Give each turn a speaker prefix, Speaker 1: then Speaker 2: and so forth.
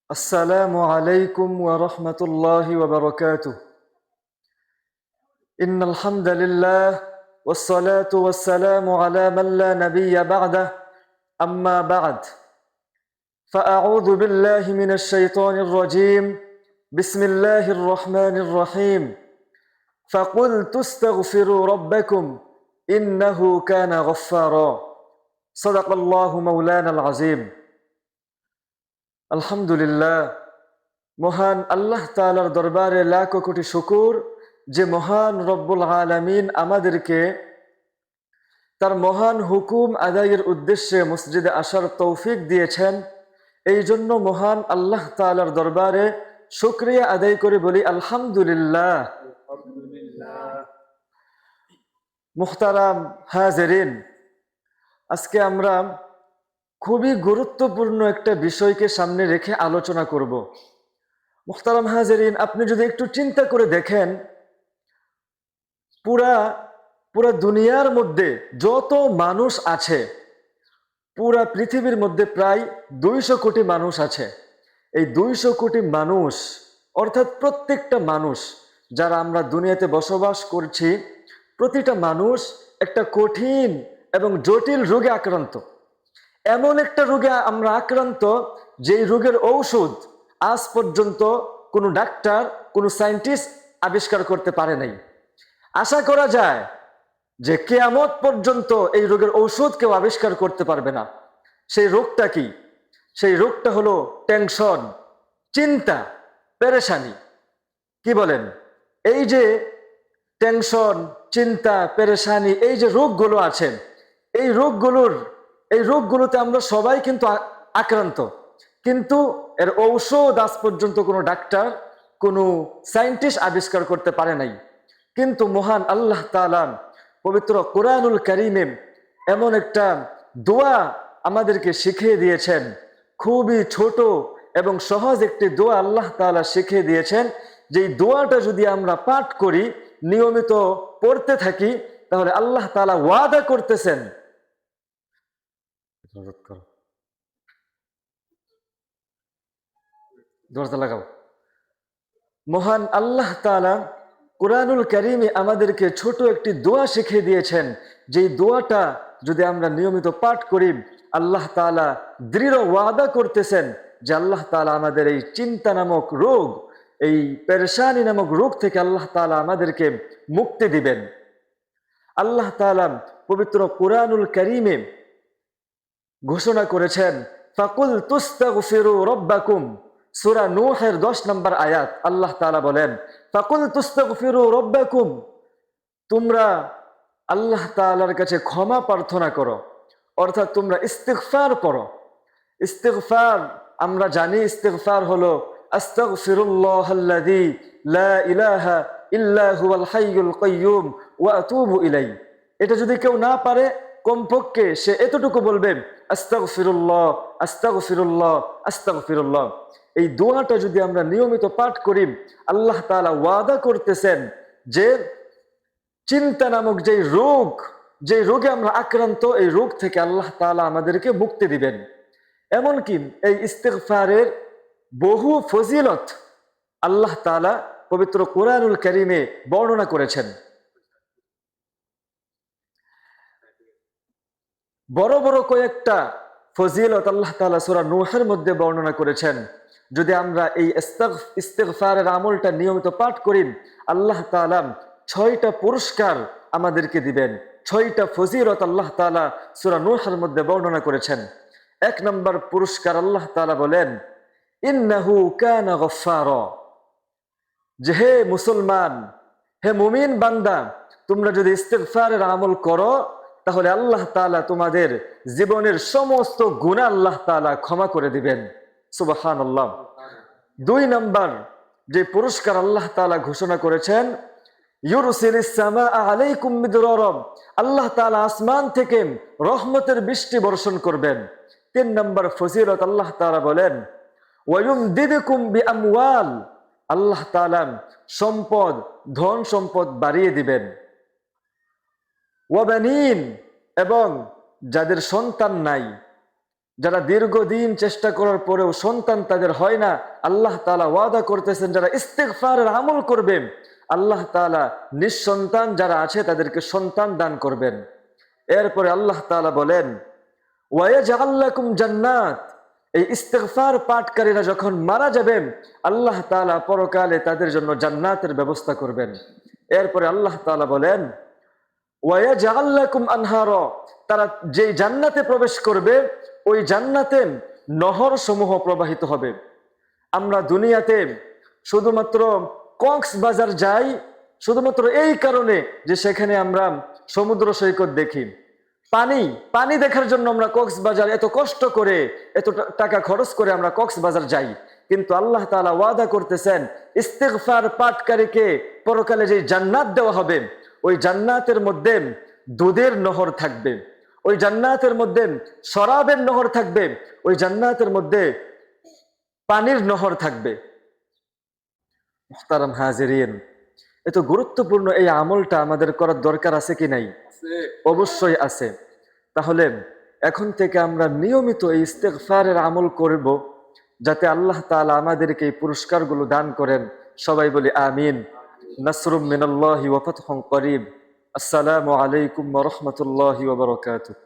Speaker 1: السلام عليكم ورحمة الله وبركاته. إن الحمد لله والصلاة والسلام على من لا نبي بعده. أما بعد فأعوذ بالله من الشيطان الرجيم. بسم الله الرحمن الرحيم. فقلت استغفروا ربكم إنه كان غفارا. صدق الله مولانا العظيم. আলহামদুলিল্লাহ, মহান আল্লাহ তাআলার দরবারে লাখো কোটি শুকর যে মহান রব্বুল আলামিন আমাদেরকে তার মহান হুকুম আদায়ের উদ্দেশ্যে মসজিদে আসার তৌফিক দিয়েছেন। এই জন্য মহান আল্লাহ তাআলার দরবারে শুকরিয়া আদায় করে বলি আলহামদুলিল্লাহ। মুহতারাম হাজিরিন, আজকে আমরা খুবই গুরুত্বপূর্ণ একটা বিষয়কে সামনে রেখে আলোচনা করব। মুহতারাম হাজিরিন, আপনি যদি একটু চিন্তা করে দেখেন, পুরা দুনিয়ার মধ্যে যত মানুষ আছে, পুরা পৃথিবীর মধ্যে প্রায় 200 কোটি মানুষ আছে। এই 200 কোটি মানুষ অর্থাৎ প্রত্যেকটা মানুষ যারা আমরা দুনিয়াতে বসবাস করছি, প্রতিটা মানুষ একটা কঠিন এবং জটিল রোগে আক্রান্ত। এমন একটা রোগে আমরা আক্রান্ত যেই রোগের ঔষধ আজ পর্যন্ত কোনো ডাক্তার, কোনো সায়েন্টিস্ট আবিষ্কার করতে পারে নাই। আশা করা যায় যে কিয়ামত পর্যন্ত এই রোগের ঔষধ কেউ আবিষ্কার করতে পারবে না। সেই রোগটা কি? সেই রোগটা হলো টেনশন, চিন্তা, পেরেশানি। কি বলেন? এই যে টেনশন, চিন্তা, পেরেশানি, এই যে রোগগুলো আছে, এই রোগগুলোতে আমরা সবাই কিন্তু আক্রান্ত, কিন্তু এর ঔষধ আজ পর্যন্ত কোনো ডাক্তার, কোনো সায়েন্টিস্ট আবিষ্কার করতে পারে নাই। কিন্তু মহান আল্লাহ তাআলা পবিত্র কোরআনুল কারীমে এমন একটা দোয়া আমাদেরকে শিখিয়ে দিয়েছেন। খুবই ছোট এবং সহজ একটি দোয়া আল্লাহ তাআলা শিখিয়ে দিয়েছেন। যে দোয়াটা যদি আমরা পাঠ করি, নিয়মিত পড়তে থাকি, তাহলে আল্লাহ তাআলা ওয়াদা করতেছেন। দরজা লাগাও। মহান আল্লাহ তাআলা কোরআনুল কারীমে আমাদেরকে ছোট একটি দোয়া শিখিয়ে দিয়েছেন। যেই দোয়াটা যদি আমরা নিয়মিত পাঠ করি, আল্লাহ তাআলা দৃঢ় ওয়াদা করতেছেন যে আল্লাহ তাআলা আমাদের এই চিন্তা নামক রোগ, এই পেরেশানি নামক রোগ থেকে আল্লাহ তাআলা আমাদেরকে মুক্তি দিবেন। আল্লাহ তাআলা পবিত্র কোরআনুল কারীমে ঘোষণা করেছেন, ফাকুল তুস্তাগফিরু রাব্বাকুম। সূরা নূহের 10 নম্বর আয়াত। আল্লাহ তাআলা বলেন, ফাকুল তুস্তাগফিরু রাব্বাকুম, তোমরা আল্লাহ তাআলার কাছে ক্ষমা প্রার্থনা করো, অর্থাৎ তোমরা ইস্তিগফার করো। ইস্তিগফার আমরা জানি, ইস্তিগফার হলো আস্তাগফিরুল্লাহাল্লাযী লা ইলাহা ইল্লা হুয়াল হাইয়ুল কাইয়্যুম ওয়া আতুবু ইলাইহি। এটা যদি কেউ না পারে, কমপক্ষে সে এতটুকু বলবে, আস্তাগফিরুল্লাহ, আস্তাগফিরুল্লাহ, আস্তাগফিরুল্লাহ। এই দোয়াটা যদি আমরা নিয়মিত পাঠ করি, আল্লাহ তাআলা ওয়াদা করতেছেন যে চিন্তা নামক যে রোগে আমরা আক্রান্ত, এই রোগ থেকে আল্লাহ তাআলা আমাদেরকে মুক্তি দিবেন। এমনকি এই ইস্তিগফারের বহু ফজিলত আল্লাহ তাআলা পবিত্র কোরআনুল কারীমে বর্ণনা করেছেন। বড় বড় কয়েকটা ফজিলত আল্লাহ তাআলা সূরা নূহের মধ্যে বর্ণনা করেছেন। যদি আমরা এই ইস্তিগফারের আমলটা নিয়মিত পাঠ করি, আল্লাহ তাআলা 6টা পুরস্কার আমাদেরকে দিবেন। 6টা ফজিলত আল্লাহ তাআলা সূরা নূহের মধ্যে বর্ণনা করেছেন। 1 নম্বর পুরস্কার আল্লাহ তাআলা বলেন, ইন্নাহু কানা গফফারা। যে হে মুসলমান, হে মুমিন বান্দা, তোমরা যদি ইস্তিগফারের আমল করো, তাহলে আল্লাহ তাআলা তোমাদের জীবনের সমস্ত গুনাহ আল্লাহ তাআলা ক্ষমা করে দিবেন। সুবহানাল্লাহ। 2 নম্বর যে পুরস্কার আল্লাহ তাআলা ঘোষণা করেছেন, ইউরসিলিস সামাআ আলাইকুম মিদরারা। আল্লাহ তাআলা আসমান থেকে রহমতের বৃষ্টি বর্ষণ করবেন। 3 নম্বর ফজিলত আল্লাহ তাআলা বলেন, ওয়ায়ুমদিদুকুম বিআমওয়াল। আল্লাহ তাআলা সম্পদ, ধন সম্পদ বাড়িয়ে দিবেন। ওয়াবানিন, এবং যাদের সন্তান নাই, যারা দীর্ঘদিন চেষ্টা করার পরেও সন্তান তাদের হয় না, আল্লাহ তাআলা ওয়াদা করতেছেন যারা ইস্তিগফারের আমল করবে আল্লাহ তাআলা নিঃসন্তান যারা আছে তাদেরকে সন্তান দান করবেন। এরপরে আল্লাহ তাআলা বলেন ওয়ায়াজআল লাকুম জান্নাত, এই ইস্তিগফার পাঠকারীরা যখন মারা যাবেন আল্লাহ তাআলা পরকালে তাদের জন্য জান্নাতের ব্যবস্থা করবেন। এরপরে আল্লাহ তাআলা বলেন ওয়ায়াজআল লাকুম আনহারা, তারা যেই জান্নাতে প্রবেশ করবে ওই জান্নাতে নহর সমূহ প্রবাহিত হবে। আমরা দুনিয়াতে শুধুমাত্র কক্সবাজার যাই শুধুমাত্র এই কারণে যে সেখানে আমরা সমুদ্র সৈকত দেখি, পানি পানি দেখার জন্য আমরা কক্সবাজার এত কষ্ট করে এত টাকা খরচ করে আমরা কক্সবাজার যাই। কিন্তু আল্লাহ তাআলা ওয়াদা করতেছেন ইস্তিগফার পাঠকারীকে পরকালে যে জান্নাত দেওয়া হবে ওই জান্নাতের মধ্যে দুধের নহর থাকবে, ওই জান্নাতের মধ্যে শরাবের নহর থাকবে, ওই জান্নাতের মধ্যে পানির নহর থাকবে। মুহতারাম হাজিরিন, এত গুরুত্বপূর্ণ এই আমলটা আমাদের করার দরকার আছে কি নাই? অবশ্যই আছে। তাহলে এখন থেকে আমরা নিয়মিত এই ইস্তিগফারের আমল করব যাতে আল্লাহ তাআলা আমাদেরকে এই পুরস্কারগুলো দান করেন। সবাই বলি আমিন। নাসরুম মিনাল্লাহি ওয়া ফাতহুন করিব। আসসালামু আলাইকুম ওয়া রাহমাতুল্লাহি ওয়া বারাকাতুহু।